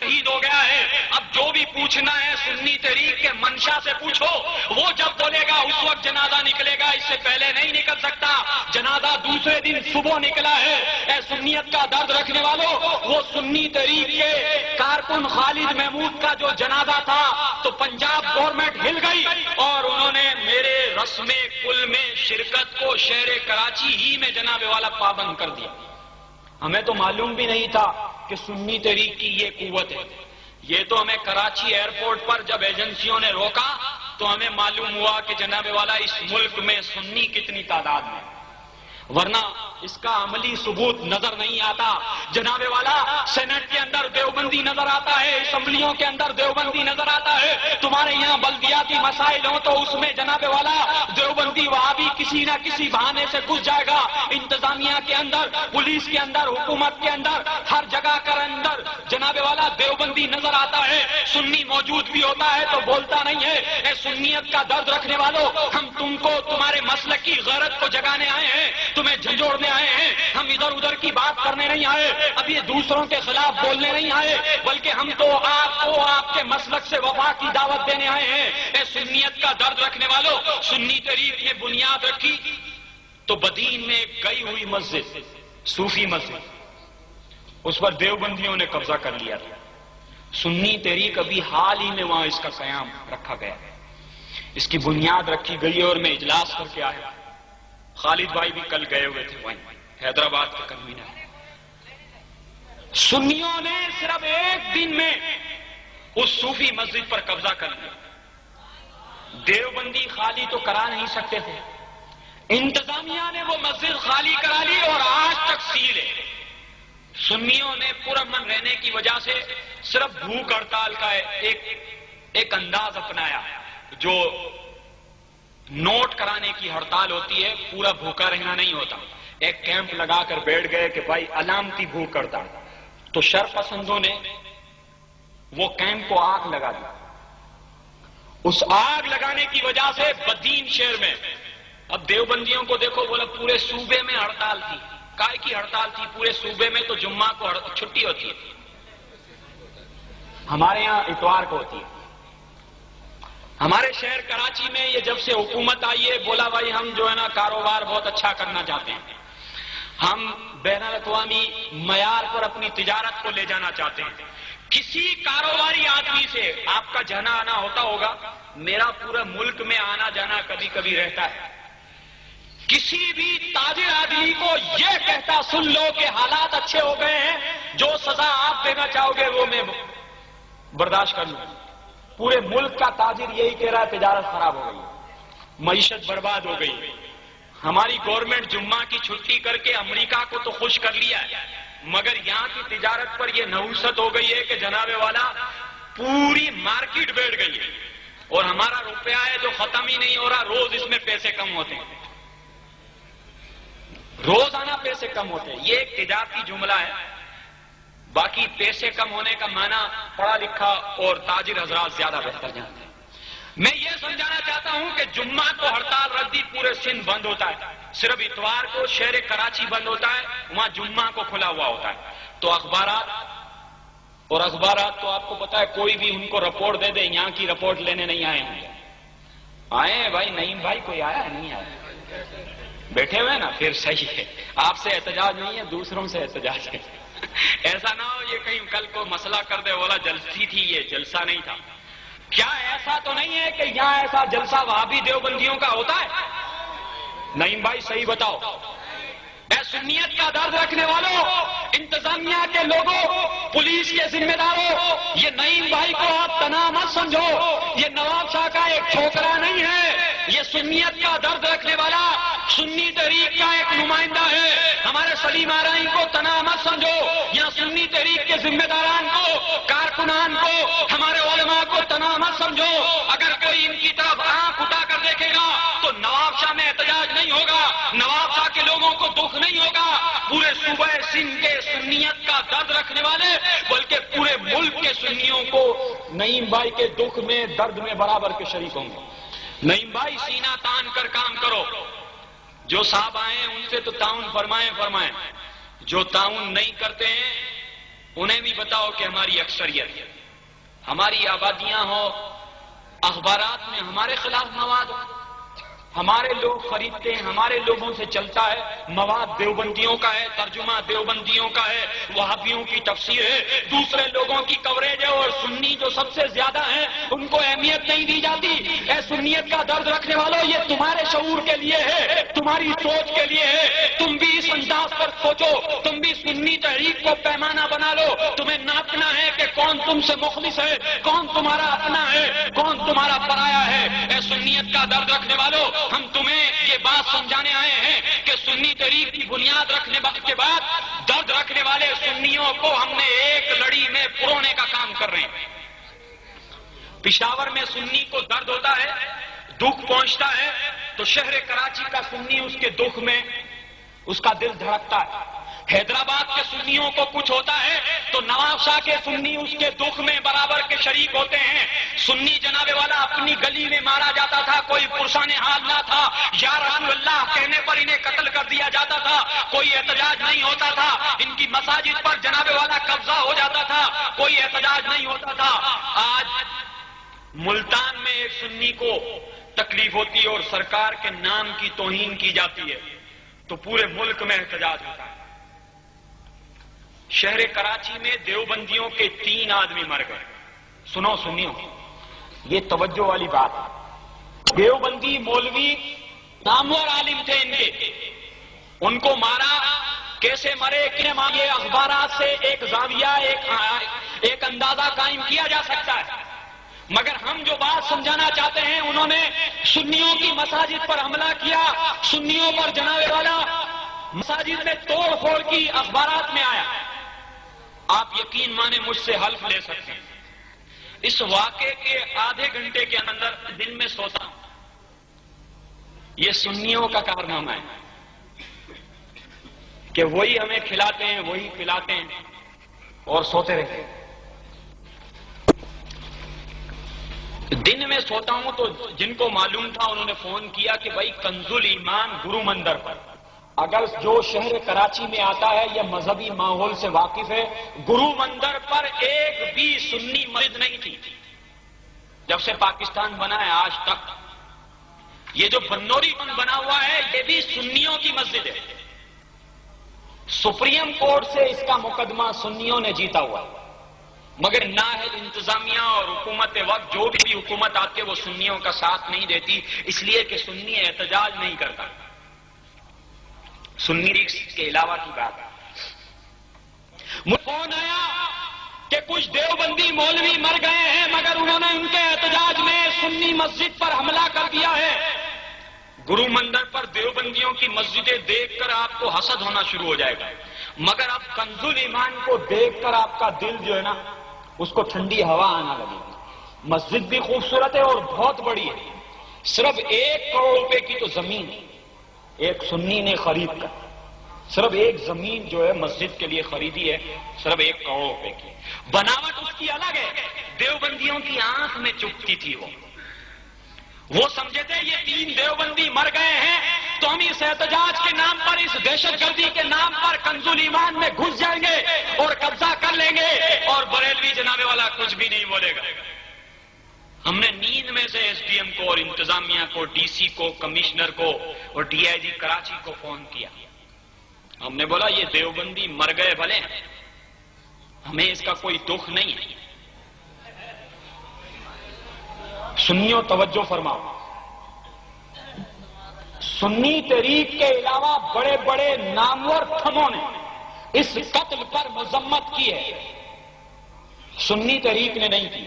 شہید ہو گیا ہے. اب جو بھی پوچھنا ہے سنی تحریک کے منشا سے پوچھو. وہ جب بولے گا اس وقت جنازہ نکلے گا, اس سے پہلے نہیں نکل سکتا. جنازہ دوسرے دن صبح نکلا ہے. اے سنیت کا درد رکھنے والوں, وہ سنی تحریک کے کارکن خالد محمود کا جو جنازہ تھا تو پنجاب گورنمنٹ ہل گئی اور انہوں نے میرے رسم کل میں شرکت کو شہر کراچی ہی میں جناب والا پابند کر دیا. ہمیں تو معلوم بھی نہیں تھا کہ سنی تحریک کی یہ قوت ہے. یہ تو ہمیں کراچی ایئرپورٹ پر جب ایجنسیوں نے روکا تو ہمیں معلوم ہوا کہ جناب والا اس ملک میں سنی کتنی تعداد میں, ورنہ اس کا عملی ثبوت نظر نہیں آتا. جناب والا سینٹ کے اندر دیوبندی نظر آتا ہے, اسمبلیوں کے اندر دیوبندی نظر آتا ہے. تمہارے یہاں بلدیاتی مسائل ہوں تو اس میں جناب والا دیوبندی وہاں بھی کسی نہ کسی بہانے سے گھس جائے گا. انتظامیہ کے اندر, پولیس کے اندر, حکومت کے اندر, ہر جگہ کے اندر جناب والا دیوبندی نظر آتا ہے. سنی موجود بھی ہوتا ہے تو بولتا نہیں ہے. اے سنیت کا درد رکھنے والوں, ہم تم کو تمہارے مسلک کی غیرت کو جگانے آئے ہیں, تمہیں جھنجھوڑنے آئے ہیں. ہم ادھر ادھر کی بات کرنے نہیں آئے, اب یہ دوسروں کے خلاف بولنے نہیں آئے, بلکہ ہم تو آپ کو آپ کے مسلک سے وفا کی دعوت دینے آئے ہیں. اے سنیت کا درد رکھنے والوں, سنی تحریک نے بنیاد رکھی تو بدین میں ایک گئی ہوئی مسجد, صوفی مسجد, اس پر دیوبندیوں نے قبضہ کر لیا تھا. سنی تحریک ابھی حال ہی میں وہاں اس کا قیام رکھا گیا, اس کی بنیاد رکھی گئی اور میں اجلاس کر کے آیا. خالد بھائی بھی کل گئے ہوئے تھے وہیں حیدرآباد کے کنوینر. سنیوں نے صرف ایک دن میں اس صوفی مسجد پر قبضہ کر لیا. دیوبندی خالی تو کرا نہیں سکتے تھے, انتظامیہ نے وہ مسجد خالی کرا لی اور آج تک سیل ہے. سنیوں نے پرامن رہنے کی وجہ سے صرف بھوک ہڑتال کا ایک انداز اپنایا, جو نوٹ کرانے کی ہڑتال ہوتی ہے, پورا بھوکا رہنا نہیں ہوتا. ایک کیمپ لگا کر بیٹھ گئے کہ بھائی علامتی بھوک ہڑتال. تو شر پسندوں نے وہ کیمپ کو آگ لگا دی. اس آگ لگانے کی وجہ سے بدین شہر میں, اب دیوبندیوں کو دیکھو, بولا پورے صوبے میں ہڑتال تھی. کائے کی ہڑتال تھی پورے صوبے میں؟ تو جمعہ کو چھٹی ہوتی ہے, ہمارے یہاں اتوار کو ہوتی ہے. ہمارے شہر کراچی میں یہ جب سے حکومت آئی ہے, بولا بھائی ہم جو ہے نا کاروبار بہت اچھا کرنا چاہتے ہیں, ہم بین الاقوامی معیار پر اپنی تجارت کو لے جانا چاہتے ہیں. کسی کاروباری آدمی سے آپ کا جانا آنا ہوتا ہوگا, میرا پورا ملک میں آنا جانا کبھی کبھی رہتا ہے. کسی بھی تاجر آدمی کو یہ کہتا سن لو کہ حالات اچھے ہو گئے ہیں, جو سزا آپ دینا چاہو گے وہ میں برداشت کر لوں. پورے ملک کا تاجر یہی کہہ رہا ہے تجارت خراب ہو گئی, معیشت برباد ہو گئی. ہماری گورنمنٹ جمعہ کی چھٹی کر کے امریکہ کو تو خوش کر لیا ہے, مگر یہاں کی تجارت پر یہ نحوست ہو گئی ہے کہ جناب والا پوری مارکیٹ بیٹھ گئی ہے, اور ہمارا روپیہ ہے جو ختم ہی نہیں ہو رہا. روز اس میں پیسے کم ہوتے ہیں, روزانہ پیسے کم ہوتے ہیں. یہ ایک تجارتی جملہ ہے, باقی پیسے کم ہونے کا معنی پڑھا لکھا اور تاجر حضرات زیادہ بہتر جانتے ہیں. میں یہ سمجھانا چاہتا ہوں کہ جمعہ کو ہڑتال رکھ دی, پورے سندھ بند ہوتا ہے, صرف اتوار کو شہر کراچی بند ہوتا ہے, وہاں جمعہ کو کھلا ہوا ہوتا ہے. تو اخبارات تو آپ کو پتا ہے کوئی بھی ان کو رپورٹ دے دے, یہاں کی رپورٹ لینے نہیں آئے ہوں. آئے ہیں بھائی, نعیم بھائی کوئی آیا نہیں آیا, بیٹھے ہوئے نا, پھر صحیح ہے. آپ سے احتجاج نہیں ہے, دوسروں سے احتجاج ہے. ایسا نہ ہو یہ کہیں کل کو مسئلہ کر دے, بولا جلسی تھی, یہ جلسہ نہیں تھا. کیا ایسا تو نہیں ہے کہ یہاں ایسا جلسہ وہاں بھی دیوبندیوں کا ہوتا ہے؟ نعیم بھائی صحیح بتاؤ. اے سنیت کا درد رکھنے والوں, انتظامیہ کے لوگوں, پولیس کے ذمہ داروں, یہ نعیم بھائی کو آپ تنہا مت سمجھو. یہ نواب شاہ کا ایک چھوکرا نہیں ہے, یہ سنیت کا درد رکھنے والا سنی تحریک کا ایک نمائندہ ہے. ہمارے سلیم آرائی کو تنہا مت سمجھو, یا سنی تحریک کے ذمہ داران کو, کارکنان کو, ہمارے علماء کو تنہا مت سمجھو. اگر کوئی ان کی طرف آنکھ اٹھا کر دیکھے گا تو نواب شاہ میں احتجاج نہیں ہوگا, نواب شاہ کے لوگوں کو دکھ نہیں ہوگا. پورے صوبہ سندھ کے سنیت کا درد رکھنے والے, بلکہ پورے ملک کے سنیوں کو نعیم بھائی کے دکھ میں, درد میں برابر کے شریک ہوں گے. نعیم بھائی سینہ تان کر کام کرو. جو صاحب آئے ہیں ان سے تو تعاون فرمائیں, جو تعاون نہیں کرتے ہیں انہیں بھی بتاؤ کہ ہماری اکثریت، ہماری آبادیاں ہو، اخبارات میں ہمارے خلاف مواد ہو، ہمارے لوگ خریدتے ہیں، ہمارے لوگوں سے چلتا ہے، مواد دیوبندیوں کا ہے، ترجمہ دیوبندیوں کا ہے، وہابیوں کی تفسیر ہے، دوسرے لوگوں کی کوریج ہے، اور سنی جو سب سے زیادہ ہیں ان کو اہمیت نہیں دی جاتی۔ اے سنیت کا درد رکھنے والوں، یہ تمہارے شعور کے لیے ہے، تمہاری سوچ کے لیے ہے، تم بھی اس انداز پر سوچو، تم بھی سنی تحریک کو پیمانہ بنا لو، تمہیں ناپنا ہے کہ کون تم سے مخلص ہے، کون تمہارا اپنا ہے، کون تمہارا پرایا ہے۔ اے سنیت کا درد رکھنے والوں، ہم تمہیں یہ بات سمجھانے آئے ہیں کہ سنی تحریک کی بنیاد رکھنے کے بعد درد رکھنے والے سنیوں کو ہم نے ایک لڑی میں پرونے کا کام کر رہے ہیں۔ پشاور میں سنی کو درد ہوتا ہے، دکھ پہنچتا ہے، تو شہر کراچی کا سنی اس کے دکھ میں اس کا دل دھڑکتا ہے۔ حیدرآباد کے سنیوں کو کچھ ہوتا ہے تو نواب شاہ کے سنی اس کے دکھ میں برابر کے شریک ہوتے ہیں۔ سنی جناب والا اپنی گلی میں مارا جاتا تھا، کوئی پرسان حال نہ تھا، یا رسول اللہ کہنے پر انہیں قتل کر دیا جاتا تھا، کوئی احتجاج نہیں ہوتا تھا، ان کی مساجد پر جناب والا قبضہ ہو جاتا تھا، کوئی احتجاج نہیں ہوتا تھا۔ آج ملتان میں ایک سنی کو تکلیف ہوتی ہے اور سرکار کے نام کی توہین کی جاتی ہے تو پورے ملک میں احتجاج ہوتا ہے۔ شہر کراچی میں دیوبندیوں کے 3 آدمی مر گئے۔ سنو سنیو، یہ توجہ والی بات ہے۔ دیوبندی مولوی نامور عالم تھے ان کے، ان کو مارا، کیسے مرے کہ یہ اخبارات سے ایک زاویہ ایک اندازہ قائم کیا جا سکتا ہے، مگر ہم جو بات سمجھانا چاہتے ہیں، انہوں نے سنیوں کی مساجد پر حملہ کیا، سنیوں پر جناب والا مساجد میں توڑ پھوڑ کی، اخبارات میں آیا۔ آپ یقین مانے مجھ سے حلف لے سکتے ہیں، اس واقعے کے آدھے گھنٹے کے اندر دن میں سوتا ہوں۔ یہ سنیوں کا کارنامہ ہے کہ وہی ہمیں کھلاتے ہیں، وہی پلاتے ہیں اور سوتے رہتے ہیں۔ دن میں سوتا ہوں تو جن کو معلوم تھا انہوں نے فون کیا کہ بھائی کنز الایمان گرو مندر پر، اگر جو شہر کراچی میں آتا ہے یا مذہبی ماحول سے واقف ہے، گرو مندر پر ایک بھی سنی مسجد نہیں تھی جب سے پاکستان بنا ہے آج تک۔ یہ جو بنوری بنا ہوا ہے یہ بھی سنیوں کی مسجد ہے۔ سپریم کورٹ سے اس کا مقدمہ سنیوں نے جیتا ہوا ہے، مگر نااہل انتظامیہ اور حکومت وقت جو بھی حکومت آتی ہے وہ سنیوں کا ساتھ نہیں دیتی، اس لیے کہ سنی احتجاج نہیں کرتا۔ سنی کے علاوہ کی بات ہے، مجھے فون آیا کہ کچھ دیوبندی مولوی مر گئے ہیں مگر انہوں نے ان کے احتجاج میں سنی مسجد پر حملہ کر دیا ہے۔ گرو مندر پر دیوبندیوں کی مسجدیں دیکھ کر آپ کو حسد ہونا شروع ہو جائے گا، مگر اب کنز الایمان کو دیکھ کر آپ کا دل جو ہے نا اس کو ٹھنڈی ہوا آنا لگے گی۔ مسجد بھی خوبصورت ہے اور بہت بڑی ہے، صرف 1 کروڑ روپے کی تو زمین ایک سنی نے خرید کر، صرف ایک زمین جو ہے مسجد کے لیے خریدی ہے، صرف 1 کروڑ روپے کی۔ بناوٹ اس کی الگ ہے، دیوبندیوں کی آنکھ میں چپتی تھی وہ سمجھے تھے یہ 3 دیوبندی مر گئے ہیں تو ہم اس احتجاج کے نام پر، اس دہشت گردی کے نام پر کنز الایمان میں گھس جائیں گے اور قبضہ کر لیں گے اور بریلوی جناب والا کچھ بھی نہیں بولے گا۔ ہم نے نیند میں سے ایس ڈی ایم کو اور انتظامیہ کو، ڈی سی کو، کمشنر کو اور ڈی آئی جی کراچی کو فون کیا۔ ہم نے بولا یہ دیوبندی مر گئے بھلے، ہمیں اس کا کوئی دکھ نہیں ہے۔ سنیوں توجہ فرماؤ، سنی تحریک کے علاوہ بڑے بڑے نامور تھموں نے اس قتل پر مذمت کی ہے، سنی تحریک نے نہیں کی۔